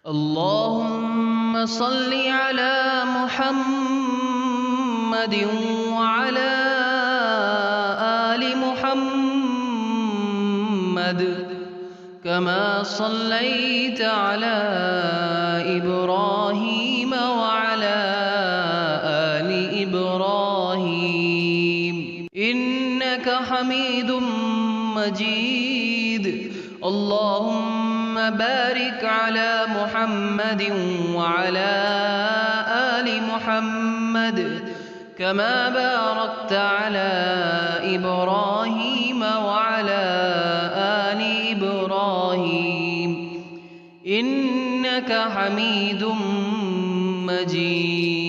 اللهم صل على محمد وعلى آل محمد كما صليت على إبراهيم وعلى آل إبراهيم إنك حميد مجيد. اللهم بارك على محمد وعلى آل محمد كما باركت على إبراهيم وعلى آل إبراهيم إنك حميد مجيد.